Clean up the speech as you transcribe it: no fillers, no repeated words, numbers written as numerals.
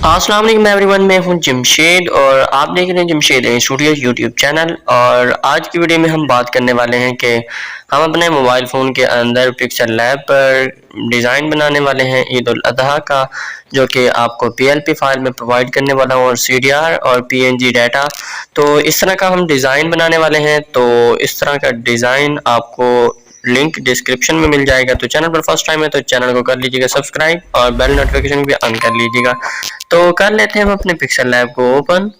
अस्सलाम वालेकुम एवरीवन, मैं हूं जमशेद और आप देख रहे हैं जमशेद स्टूडियो यूट्यूब चैनल। और आज की वीडियो में हम बात करने वाले हैं कि हम अपने मोबाइल फ़ोन के अंदर पिक्सल लैब पर डिज़ाइन बनाने वाले हैं ईद उल अजहा का, जो कि आपको PLP फाइल में प्रोवाइड करने वाला हूँ और CDR और PNG डाटा। तो इस तरह का हम डिज़ाइन बनाने वाले हैं। तो इस तरह का डिज़ाइन आपको लिंक डिस्क्रिप्शन में मिल जाएगा। तो चैनल पर फर्स्ट टाइम है तो चैनल को कर लीजिएगा सब्सक्राइब और बेल नोटिफिकेशन भी ऑन कर लीजिएगा। तो कर लेते हैं हम अपने पिक्सल लैब को ओपन।